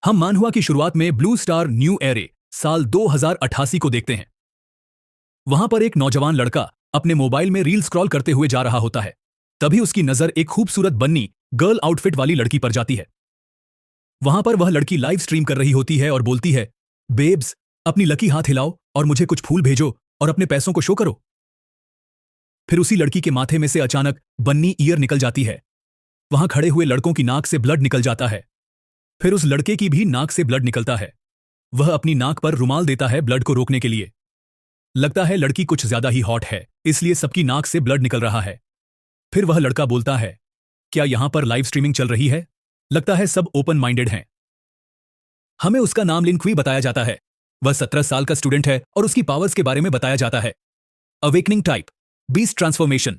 हम मानहुआ की शुरुआत में ब्लू स्टार न्यू एरे साल 2088 को देखते हैं। वहां पर एक नौजवान लड़का अपने मोबाइल में रील स्क्रॉल करते हुए जा रहा होता है। तभी उसकी नजर एक खूबसूरत बन्नी गर्ल आउटफिट वाली लड़की पर जाती है। वहां पर वह लड़की लाइव स्ट्रीम कर रही होती है और बोलती है, बेब्स, अपनी लकी हाथ हिलाओ और मुझे कुछ फूल भेजो और अपने पैसों को शो करो। फिर उसी लड़की के माथे में से अचानक बन्नी ईयर निकल जाती है। वहां खड़े हुए लड़कों की नाक से ब्लड निकल जाता है। फिर उस लड़के की भी नाक से ब्लड निकलता है। वह अपनी नाक पर रुमाल देता है ब्लड को रोकने के लिए। लगता है लड़की कुछ ज्यादा ही हॉट है, इसलिए सबकी नाक से ब्लड निकल रहा है। फिर वह लड़का बोलता है, क्या यहां पर लाइव स्ट्रीमिंग चल रही है? लगता है सब ओपन माइंडेड हैं। हमें उसका नाम लिनक्वी बताया जाता है। वह 17 साल का स्टूडेंट है और उसकी पावर्स के बारे में बताया जाता है। Awakening type, beast transformation,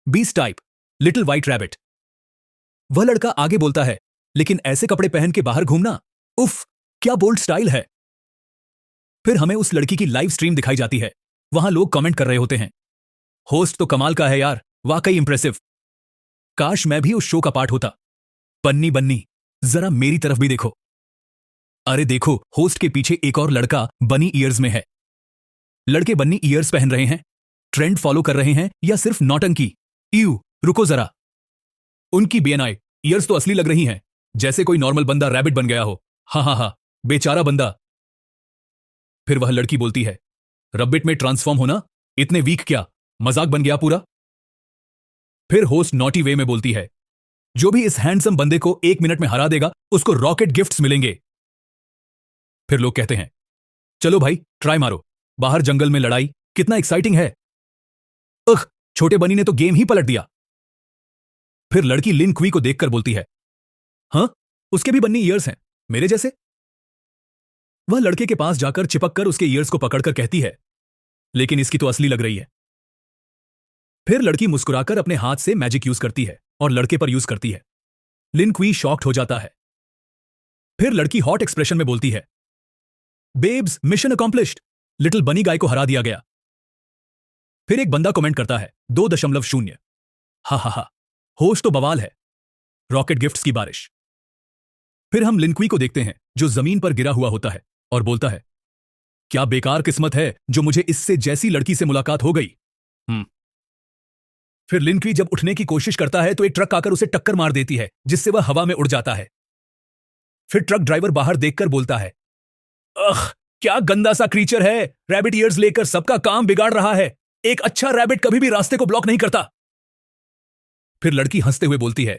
beast type, little white rabbit. वह लड़का आगे बोलता है, लेकिन ऐसे कपड़े पहन के बाहर घूमना, उफ, क्या बोल्ड स्टाइल है। फिर हमें उस लड़की की लाइव स्ट्रीम दिखाई जाती है। वहां लोग कमेंट कर रहे होते हैं, होस्ट तो कमाल का है यार, वाकई इंप्रेसिव। काश मैं भी उस शो का पार्ट होता। बन्नी बन्नी, जरा मेरी तरफ भी देखो। अरे देखो, होस्ट के पीछे एक और लड़का बनी ईयर्स में है। लड़के बन्नी ईयर्स पहन रहे हैं, ट्रेंड फॉलो कर रहे हैं या सिर्फ नौटंकी? इयू, रुको जरा। उनकी बीएनआई ईयर्स तो असली लग रही हैं, जैसे कोई नॉर्मल बंदा रैबिट बन गया हो। हा हा हा, बेचारा बंदा। फिर वह लड़की बोलती है, रबिट में ट्रांसफॉर्म होना इतने वीक क्या, मजाक बन गया पूरा। फिर होस्ट नॉटी वे में बोलती है, जो भी इस हैंडसम बंदे को 1 मिनट में हरा देगा उसको रॉकेट गिफ्ट्स मिलेंगे। फिर लोग कहते हैं, चलो भाई ट्राई मारो, बाहर जंगल में लड़ाई कितना एक्साइटिंग है। उख, छोटे बनी ने तो गेम ही पलट दिया। फिर लड़की लिन क्वी को देखकर बोलती है, हां, उसके भी बन्नी ईयर्स हैं, मेरे जैसे। वह लड़के के पास जाकर चिपककर उसके ईयर्स को पकड़कर कहती है, लेकिन इसकी तो असली लग रही है। फिर लड़की मुस्कुराकर अपने हाथ से मैजिक यूज करती है और लड़के पर यूज करती है। लिन क्वी शॉक्ड हो जाता है। फिर लड़की हॉट एक्सप्रेशन में बोलती है, बेब्स, मिशन अकॉम्प्लिश्ड, लिटिल बनी गाय को हरा दिया गया। फिर एक बंदा कमेंट करता है 2.0। हा हा हा, होस्ट तो बवाल है, रॉकेट गिफ्ट्स की बारिश। फिर हम लिनक्वी को देखते हैं जो जमीन पर गिरा हुआ होता है और बोलता है, क्या बेकार किस्मत है जो मुझे इससे जैसी लड़की से मुलाकात हो गई। फिर लिनक्वी जब उठने की कोशिश करता है तो एक ट्रक आकर उसे टक्कर मार देती है, जिससे वह हवा में उड़ जाता है। फिर ट्रक ड्राइवर बाहर देखकर बोलता है, अख, क्या गंदा सा क्रीचर है, रैबिट ईयर्स लेकर सबका काम बिगाड़ रहा है। एक अच्छा रैबिट कभी भी रास्ते को ब्लॉक नहीं करता। फिर लड़की हंसते हुए बोलती है,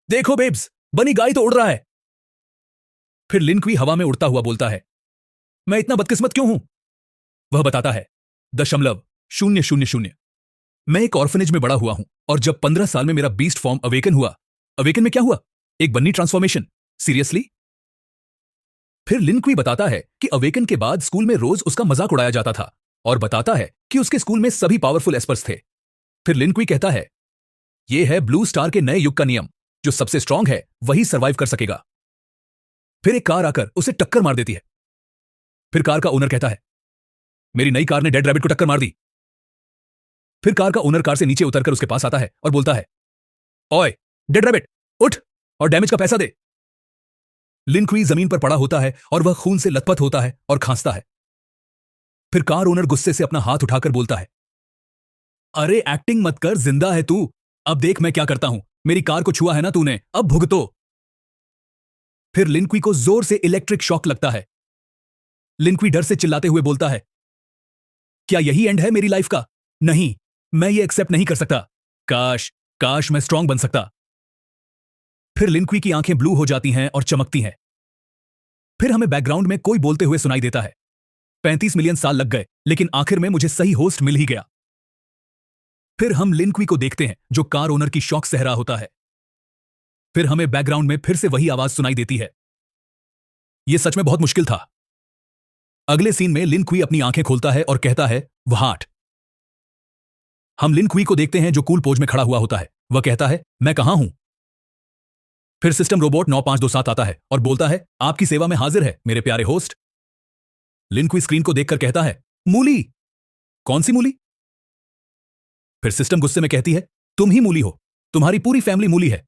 देखो बेब्स, बनी गाय तो उड़ रहा है। फिर लिनक्वी हवा में उड़ता हुआ बोलता है, मैं इतना बदकिस्मत क्यों हूं? वह बताता है, 0.000। मैं एक ऑर्फनेज में बड़ा हुआ हूं और जब 15 साल में मेरा बीस्ट फॉर्म अवेकन हुआ। अवेकन में क्या हुआ? एक बन्नी ट्रांसफॉर्मेशन। सीरियसली? फिर लिनक्वी बताता है कि अवेकन के बाद स्कूल में रोज उसका मजाक उड़ाया जाता था और बताता है कि उसके स्कूल में सभी पावरफुल एस्पर्स थे। फिर लिनक्वी कहता है, यह है ब्लू स्टार के नए युग का नियम, जो सबसे स्ट्रांग है वही सर्वाइव कर सकेगा। फिर एक कार आकर उसे टक्कर मार देती है। फिर कार का ओनर कहता है, मेरी नई कार ने डेड रैबिट को टक्कर मार दी। फिर कार का ओनर कार से नीचे उतरकर उसके पास आता है और बोलता है, ओए डेड रैबिट, उठ और डैमेज का पैसा दे। लिनक्वी जमीन पर पड़ा होता है और वह खून से लथपथ होता है और खांसता है। फिर कार ओनर गुस्से से अपना हाथ उठाकर बोलता है, अरे एक्टिंग मत कर, जिंदा है तू। अब देख मैं क्या करता हूं, मेरी कार को छुआ है ना तूने, अब भुगतो। फिर लिनक्वी को जोर से इलेक्ट्रिक शॉक लगता है। लिनक्वी डर से चिल्लाते हुए बोलता है, क्या यही एंड है मेरी लाइफ का? नहीं, मैं ये एक्सेप्ट नहीं कर सकता। काश काश मैं स्ट्रांग बन सकता। फिर लिनक्वी की आंखें ब्लू हो जाती हैं और चमकती हैं। फिर हमें बैकग्राउंड में कोई बोलते हुए सुनाई देता है, 35 मिलियन साल लग गए, लेकिन आखिर में मुझे सही होस्ट मिल ही गया। फिर हम लिनक्वी को देखते हैं जो कार ओनर की शॉक सह रहा होता है। फिर हमें बैकग्राउंड में फिर से वही आवाज सुनाई देती है, यह सच में बहुत मुश्किल था। अगले सीन में लिनक्वी अपनी आंखें खोलता है और कहता है, व्हाट। हम लिनक्वी को देखते हैं जो कूल पोज में खड़ा हुआ होता है। वह कहता है, मैं कहां हूं? फिर सिस्टम रोबोट 9527 आता है और बोलता है, आपकी सेवा में हाजिर है मेरे प्यारे होस्ट। लिनक्वी स्क्रीन को देखकर कहता है, मूली। कौन सी मूली? फिर सिस्टम गुस्से में कहती है, तुम ही मूली हो, तुम्हारी पूरी फैमिली मूली है।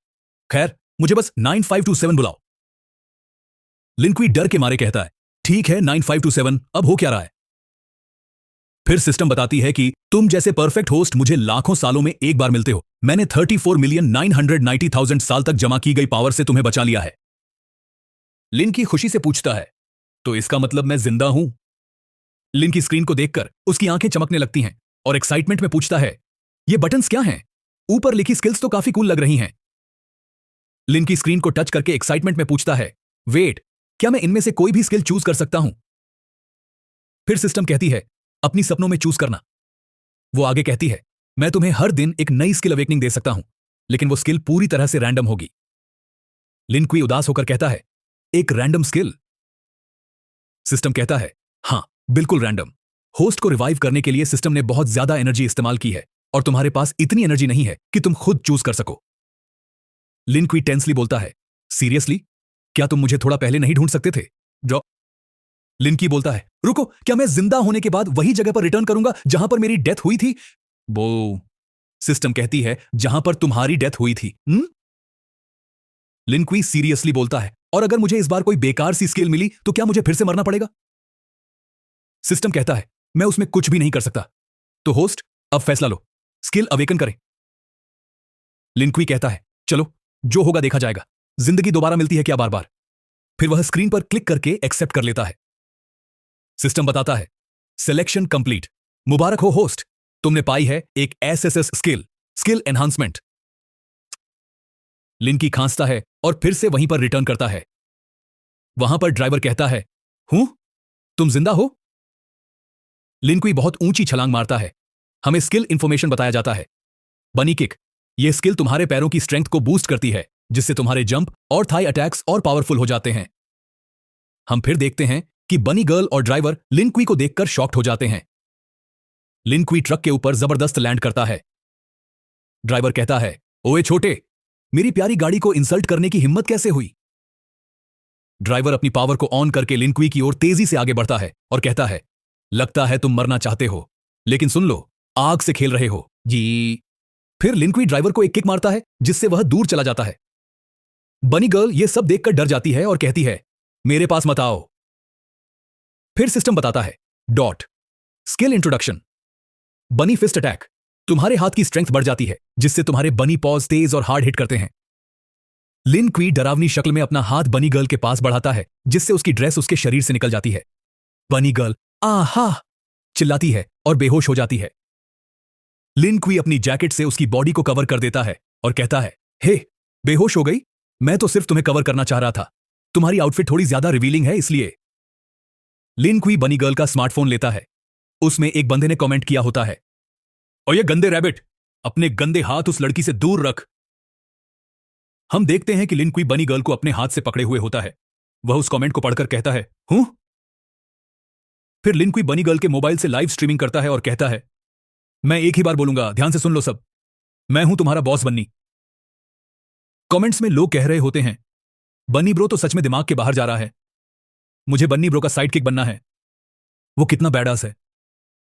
खैर, मुझे बस 9527 बुलाओ। लिनक्वी डर के मारे कहता है, ठीक है 9527, अब हो क्या रहा है? फिर सिस्टम बताती है कि तुम जैसे परफेक्ट होस्ट मुझे लाखों सालों में एक बार मिलते हो। मैंने 34,990,000 साल तक जमा की गई पावर से तुम्हें बचा लिया है। लिनकी खुशी से पूछता है, तो इसका मतलब मैं जिंदा हूं? लिनकी स्क्रीन को देखकर उसकी आंखें चमकने लगती हैं और एक्साइटमेंट में पूछता है, ये बटन्स क्या हैं? ऊपर लिखी स्किल्स तो काफी कूल लग रही हैं। लिनकी स्क्रीन को टच करके एक्साइटमेंट में पूछता है, वेट, क्या मैं इनमें से कोई भी स्किल चूज कर सकता हूं? फिर सिस्टम कहती है, अपनी सपनों में चूज करना। वो आगे कहती है, मैं तुम्हें हर दिन एक नई स्किल अवेकनिंग दे सकता हूं, लेकिन वो स्किल पूरी तरह से रैंडम होगी। लिनक्वी उदास होकर कहता है, एक रैंडम स्किल? सिस्टम कहता है, हां, बिल्कुल रैंडम। होस्ट को रिवाइव करने के लिए सिस्टम ने बहुत ज्यादा एनर्जी इस्तेमाल की है और तुम्हारे पास इतनी एनर्जी नहीं है कि तुम खुद चूज कर सको। लिनक्वी टेंसली बोलता है, सीरियसली? क्या तुम मुझे थोड़ा पहले नहीं ढूंढ सकते थे? जो लिनकी बोलता है, रुको, क्या मैं जिंदा होने के बाद वही जगह पर रिटर्न करूंगा जहां पर मेरी डेथ हुई थी? वो सिस्टम कहती है, जहां पर तुम्हारी डेथ हुई थी। लिनक्वी सीरियसली बोलता है, और अगर मुझे इस बार कोई बेकार सी स्किल मिली तो क्या मुझे फिर से मरना पड़ेगा? सिस्टम कहता है, मैं उसमें कुछ भी नहीं कर सकता। तो होस्ट, अब फैसला लो, स्किल अवेकन करें। लिनक्वी कहता है, चलो, जो होगा देखा जाएगा। जिंदगी दोबारा मिलती है क्या बार बार? फिर वह स्क्रीन पर क्लिक करके एक्सेप्ट कर लेता है। सिस्टम बताता है, सिलेक्शन कंप्लीट। मुबारक हो होस्ट, तुमने पाई है एक एसएसएस स्किल, स्किल एनहांसमेंट। लिनकी खांसता है और फिर से वहीं पर रिटर्न करता है। वहां पर ड्राइवर कहता है, हूं, तुम जिंदा हो? लिनक्वी बहुत ऊंची छलांग मारता है। हमें स्किल इंफॉर्मेशन बताया जाता है, बनी किक। यह स्किल तुम्हारे पैरों की स्ट्रेंथ को बूस्ट करती है, जिससे तुम्हारे जंप और थाई अटैक्स और पावरफुल हो जाते हैं। हम फिर देखते हैं कि बनी गर्ल और ड्राइवर लिनक्वी को देखकर शॉक्ड हो जाते हैं। लिनक्वी ट्रक के ऊपर जबरदस्त लैंड करता है। ड्राइवर कहता है, ओए छोटे, मेरी प्यारी गाड़ी को इंसल्ट करने की हिम्मत कैसे हुई? ड्राइवर अपनी पावर को ऑन करके लिनक्वी की ओर तेजी से आगे बढ़ता है और कहता है, लगता है तुम मरना चाहते हो, लेकिन सुन लो, आग से खेल रहे हो जी। फिर लिनक्वी ड्राइवर को एक किक मारता है, जिससे वह दूर चला जाता है। बनी गर्ल यह सब देखकर डर जाती है और कहती है, मेरे पास मत आओ। फिर सिस्टम बताता है, डॉट स्किल इंट्रोडक्शन, बनी फिस्ट अटैक। तुम्हारे हाथ की स्ट्रेंथ बढ़ जाती है, जिससे तुम्हारे बनी पॉज तेज और हार्ड हिट करते हैं। लिनक्वी डरावनी शक्ल में अपना हाथ बनी गर्ल के पास बढ़ाता है, जिससे उसकी ड्रेस उसके शरीर से निकल जाती है। बनी गर्ल आहा चिल्लाती है और बेहोश हो जाती है। लिनक्वी अपनी जैकेट से उसकी बॉडी को कवर कर देता है और कहता है, हे, बेहोश हो गई? मैं तो सिर्फ तुम्हें कवर करना चाह रहा था। तुम्हारी आउटफिट थोड़ी ज्यादा रिवीलिंग है इसलिए। लिनक्वी बनी गर्ल का स्मार्टफोन लेता है। उसमें एक बंदे ने कमेंट किया होता है, और ये गंदे रैबिट, अपने गंदे हाथ उस लड़की से दूर रख। हम देखते हैं कि लिनक्वी बनी गर्ल को अपने हाथ से पकड़े हुए होता है। वह उस कमेंट को पढ़कर कहता है, हूं? फिर लिनक्वी बनी गर्ल के मोबाइल से लाइव स्ट्रीमिंग करता है और कहता है, मैं एक ही बार बोलूंगा, ध्यान से सुन लो सब। मैं हूं तुम्हारा बॉस बन्नी। कमेंट्स में लोग कह रहे होते हैं, बन्नी ब्रो तो सच में दिमाग के बाहर जा रहा है। मुझे बन्नी ब्रो का साइड किक बनना है। वो कितना बैडास है।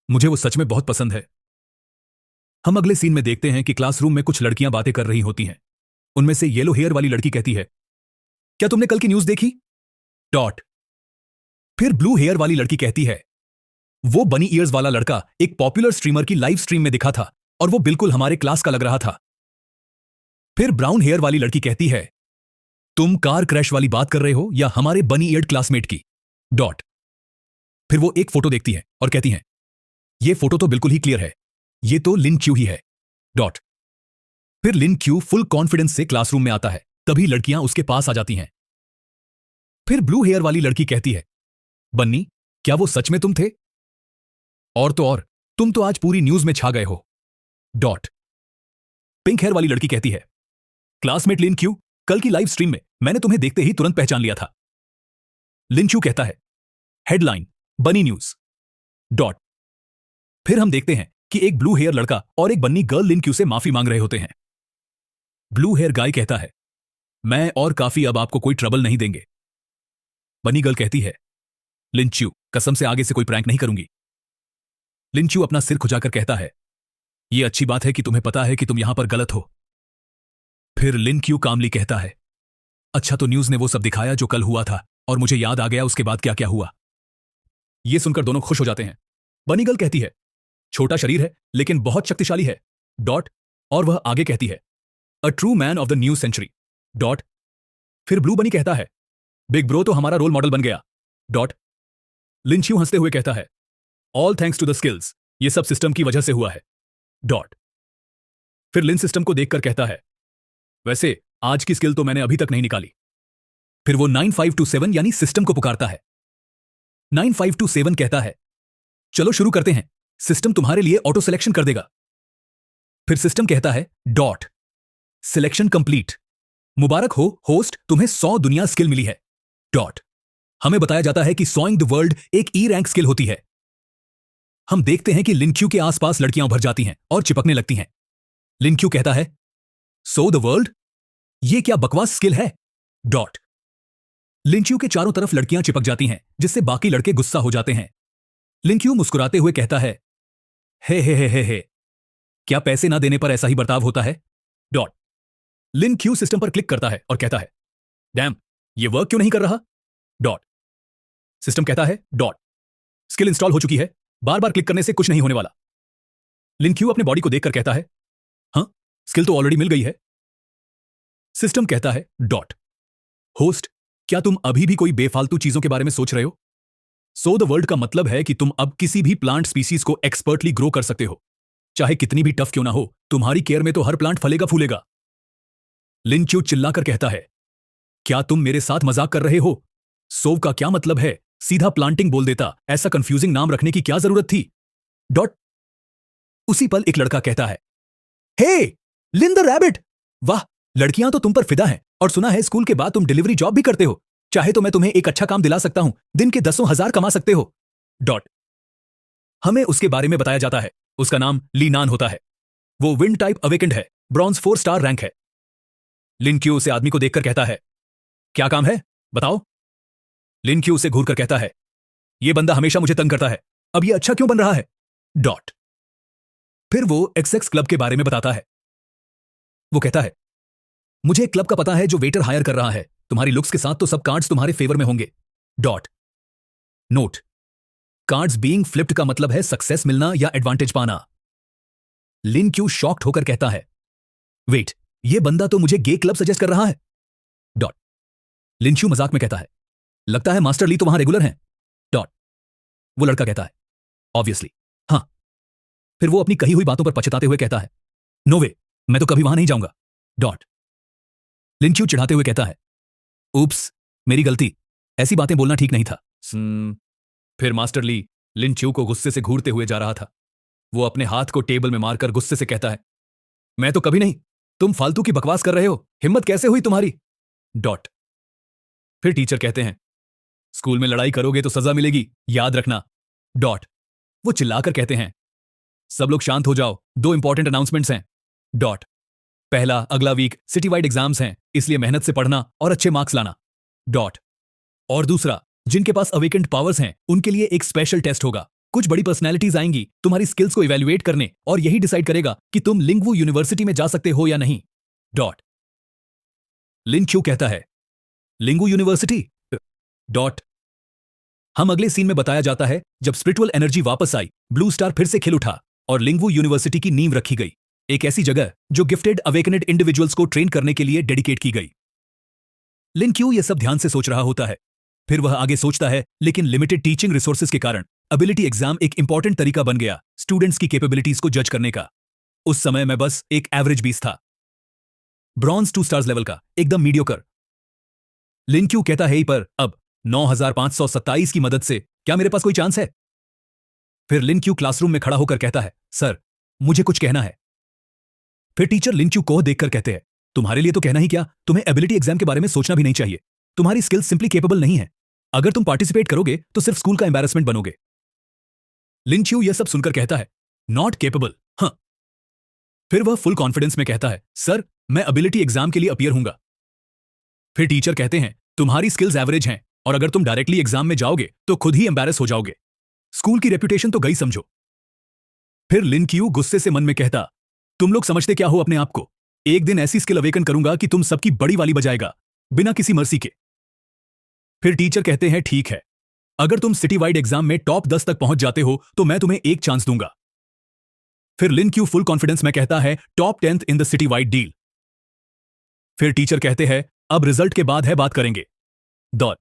मुझे वो सच में बहुत पसंद है। हम अगले सीन में देखते हैं कि क्लासरूम में कुछ लड़कियां बातें कर रही होती हैं। उनमें से येलो हेयर वाली लड़की कहती है, क्या तुमने कल की न्यूज देखी? डॉट। फिर ब्लू हेयर वाली लड़की कहती है, वो बनी ईयर्स वाला लड़का एक पॉपुलर स्ट्रीमर की लाइव स्ट्रीम में दिखा था और वो बिल्कुल हमारे क्लास का लग रहा था। फिर ब्राउन हेयर वाली लड़की कहती है, तुम कार क्रैश वाली बात कर रहे हो या हमारे बनी ईयर्ड क्लासमेट की? डॉट। फिर वो एक फोटो देखती है और कहती है, ये फोटो तो बिल्कुल ही क्लियर है, ये तो लिन क्यू ही है। डॉट। फिर लिन क्यू फुल कॉन्फिडेंस से क्लासरूम में आता है, तभी लड़कियां उसके पास आ जाती हैं। फिर ब्लू हेयर वाली लड़की कहती है, बन्नी, क्या वो सच में तुम थे? और तो और, तुम तो आज पूरी न्यूज में छा गए हो। डॉट। पिंक हेयर वाली लड़की कहती है, क्लासमेट लिन क्यू, कल की लाइव स्ट्रीम में मैंने तुम्हें देखते ही तुरंत पहचान लिया था। लिन क्यू कहता है, हेडलाइन, बनी न्यूज। डॉट। फिर हम देखते हैं कि एक ब्लू हेयर लड़का और एक बन्नी गर्ल लिन क्यू से माफी मांग रहे होते हैं। ब्लू हेयर गाय कहता है, मैं और काफी अब आपको कोई ट्रबल नहीं देंगे। बनी गर्ल कहती है, लिंचू, कसम से आगे से कोई प्रैंक नहीं करूंगी। लिंचू अपना सिर खुजाकर कहता है, यह अच्छी बात है कि तुम्हें पता है कि तुम यहां पर गलत हो। फिर लिन क्यू कामली कहता है, अच्छा तो न्यूज ने वो सब दिखाया जो कल हुआ था, और मुझे याद आ गया उसके बाद क्या क्या हुआ। ये सुनकर दोनों खुश हो जाते हैं। बनी गर्ल कहती है, छोटा शरीर है लेकिन बहुत शक्तिशाली है, डॉट। और वह आगे कहती है, a true man of the new century, dot. फिर ब्लू बनी कहता है, बिग ब्रो तो हमारा रोल मॉडल बन गया, डॉट। लिंच्यू हंसते हुए कहता है, all thanks to the skills, ये सब सिस्टम की वजह से हुआ है, डॉट। फिर लिन सिस्टम को देखकर कहता है, वैसे आज की स्किल तो मैंने अभी तक नहीं निकाली। फिर वो 9527 यानी सिस्टम को पुकारता है। 9527 कहता है, चलो शुरू करते हैं, सिस्टम तुम्हारे लिए ऑटो सिलेक्शन कर देगा। फिर सिस्टम कहता है, डॉट, सिलेक्शन कंप्लीट, मुबारक हो होस्ट, तुम्हें 100 दुनिया स्किल मिली है, डॉट। हमें बताया जाता है कि सॉइंग द वर्ल्ड एक ई रैंक स्किल होती है। हम देखते हैं कि लिंक्यू के आसपास लड़कियां उभर जाती हैं और चिपकने लगती हैं। लिंक्यू कहता है, सो द वर्ल्ड, ये क्या बकवास स्किल है, डॉट। लिंक्यू के चारों तरफ लड़कियां चिपक जाती हैं जिससे बाकी लड़के गुस्सा हो जाते हैं। लिंक्यू मुस्कुराते हुए कहता है, हे, क्या पैसे ना देने पर ऐसा ही बर्ताव होता है, डॉट। लिंक्यू सिस्टम पर क्लिक करता है और कहता है, डैम, ये वर्क क्यों नहीं कर रहा, डॉट। सिस्टम कहता है, डॉट, स्किल इंस्टॉल हो चुकी है, बार बार क्लिक करने से कुछ नहीं होने वाला। लिंक्यू अपने बॉडी को देखकर कहता है, हां, स्किल तो ऑलरेडी मिल गई है। सिस्टम कहता है, डॉट, होस्ट, क्या तुम अभी भी कोई बेफालतू चीजों के बारे में सोच रहे हो? सो द वर्ल्ड का मतलब है कि तुम अब किसी भी प्लांट स्पीसीज को एक्सपर्टली ग्रो कर सकते हो, चाहे कितनी भी टफ क्यों ना हो, तुम्हारी केयर में तो हर प्लांट फलेगा फूलेगा। लिंच्यू चिल्लाकर कहता है, क्या तुम मेरे साथ मजाक कर रहे हो? सोव का क्या मतलब है? सीधा प्लांटिंग बोल देता, ऐसा कंफ्यूजिंग नाम रखने की क्या जरूरत थी, डॉट। उसी पल एक लड़का कहता है, हे, लिन द रैबिट, वाह, लड़कियां तो तुम पर फिदा हैं और सुना है स्कूल के बाद तुम डिलीवरी जॉब भी करते हो, चाहे तो मैं तुम्हें एक अच्छा काम दिला सकता हूं, दिन के 10,000 कमा सकते हो, डॉट। हमें उसके बारे में बताया जाता है, उसका नाम ली नान होता है, वो विंड टाइप अवेकेंड है, ब्रॉन्ज 4 स्टार रैंक है। लिंक्यू उसे आदमी को देखकर कहता है, क्या काम है, बताओ। लिंक्यू उसे घूरकर कहता है, ये बंदा हमेशा मुझे तंग करता है, अब ये अच्छा क्यों बन रहा है, डॉट। फिर वो एक्सएक्स क्लब के बारे में बताता है। वो कहता है, मुझे एक क्लब का पता है जो वेटर हायर कर रहा है, तुम्हारी लुक्स के साथ तो सब कार्ड्स तुम्हारे फेवर में होंगे, dot. Note, cards being flipped का मतलब है सक्सेस मिलना या एडवांटेज पाना। लिंक्यू शॉक्ड होकर कहता है, वेट, ये बंदा तो मुझे गे क्लब सजेस्ट कर रहा है, डॉट। लिंक्यू मजाक में कहता है, लगता है मास्टर ली तो वहां रेगुलर हैं, डॉट। वो लड़का कहता है, ऑब्वियसली, हां। फिर वो अपनी कही हुई बातों पर पछताते हुए कहता है, नो वे, मैं तो कभी वहां नहीं जाऊंगा, डॉट। लिंक्यू चिढ़ाते हुए कहता है, उप्स, मेरी गलती, ऐसी बातें बोलना ठीक नहीं था। फिर मास्टर ली लिंच्यू को गुस्से से घूरते हुए जा रहा था। वो अपने हाथ को टेबल में मारकर गुस्से से कहता है, मैं तो कभी नहीं, तुम फालतू की बकवास कर रहे हो, हिम्मत कैसे हुई तुम्हारी, डॉट। फिर टीचर कहते हैं, स्कूल में लड़ाई करोगे तो सजा मिलेगी, याद रखना, डॉट। वो चिल्लाकर कहते हैं, सब लोग शांत हो जाओ, 2 इंपॉर्टेंट अनाउंसमेंट्स हैं, डॉट। पहला, अगला वीक सिटी वाइड एग्जाम्स हैं, इसलिए मेहनत से पढ़ना और अच्छे मार्क्स लाना, डॉट। और दूसरा, जिनके पास अवेकेंट पावर्स हैं उनके लिए एक स्पेशल टेस्ट होगा, कुछ बड़ी पर्सनैलिटीज आएंगी तुम्हारी स्किल्स को इवैल्यूएट करने और यही डिसाइड करेगा कि तुम लिंगवू यूनिवर्सिटी में जा सकते हो या नहीं, डॉट। लिंक्यू कहता है, लिंगवू यूनिवर्सिटी, डॉट। हम अगले सीन में बताया जाता है जब स्पिरिचुअल एनर्जी वापस आई, ब्लू स्टार फिर से खिल उठा और लिंगवू यूनिवर्सिटी की नींव रखी गई, एक ऐसी जगह जो गिफ्टेड अवेकनेड इंडिविजुअल्स को ट्रेन करने के लिए डेडिकेट की गई। लिंक्यू ये सब ध्यान से सोच रहा होता है, फिर वह आगे सोचता है, लेकिन लिमिटेड टीचिंग रिसोर्सेज के कारण एबिलिटी एग्जाम एक इंपॉर्टेंट तरीका बन गया स्टूडेंट्स की कैपेबिलिटीज को जज करने का। उस समय मैं बस एक एवरेज 20 था, ब्रॉन्ज 2 स्टार्स लेवल का, एकदम मीडियोकर। लिंक्यू कहता है, पर अब 9527 की मदद से क्या मेरे पास कोई चांस है? फिर लिंक्यू क्लासरूम में खड़ा होकर कहता है, सर, मुझे कुछ कहना है। फिर टीचर लिंक्यू को देखकर कहते हैं, तुम्हारे लिए तो कहना ही क्या, तुम्हें एबिलिटी एग्जाम के बारे में सोचना भी नहीं चाहिए, तुम्हारी स्किल सिंपली केपेबल नहीं है, अगर तुम पार्टिसिपेट करोगे तो सिर्फ स्कूल का एम्बैरेसमेंट बनोगे। लिंक्यू यह सब सुनकर कहता है, नॉट केपेबल, हाँ। फिर वह फुल कॉन्फिडेंस में कहता है, सर, मैं एबिलिटी एग्जाम के लिए अपीयर हूंगा। फिर टीचर कहते हैं, तुम्हारी स्किल्स एवरेज हैं और अगर तुम डायरेक्टली एग्जाम में जाओगे तो खुद ही एम्बैरेस हो जाओगे, स्कूल की रेपुटेशन तो गई समझो। फिर लिंक्यू गुस्से से मन में कहता, तुम लोग समझते क्या हो अपने आप को, एक दिन ऐसी स्किल अवेकन करूंगा कि तुम सबकी बड़ी वाली बजाएगा, बिना किसी मर्सी के। फिर टीचर कहते हैं ठीक है, अगर तुम सिटी वाइड एग्जाम में टॉप 10 तक पहुंच जाते हो तो मैं तुम्हें एक चांस दूंगा। फिर लिन क्यू फुल कॉन्फिडेंस में कहता है top 10th in the city wide deal. फिर टीचर कहते हैं अब रिजल्ट के बाद है, बात करेंगे। दौर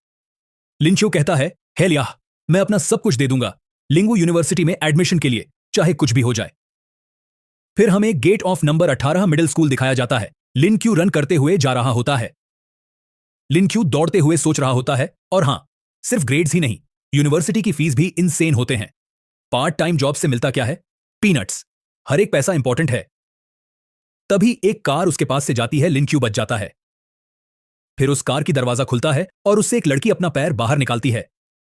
लिंचो कहता है हेल याह, मैं अपना सब कुछ दे दूंगा लिंगू यूनिवर्सिटी में एडमिशन के लिए, चाहे कुछ भी हो जाए। फिर हमें gate of number 18 middle school दिखाया जाता है। लिन क्यू रन करते हुए जा रहा होता है। लिन क्यू दौड़ते हुए सोच रहा होता है, और हां, सिर्फ ग्रेड्स ही नहीं, यूनिवर्सिटी की फीस भी इनसेन होते हैं। पार्ट टाइम जॉब से मिलता क्या है? पीनट्स। हर एक पैसा इंपॉर्टेंट है। तभी एक कार उसके पास से जाती है, लिन क्यू बच जाता है। फिर उस कार की दरवाजा खुलता है और उससे एक लड़की अपना पैर बाहर निकालती है।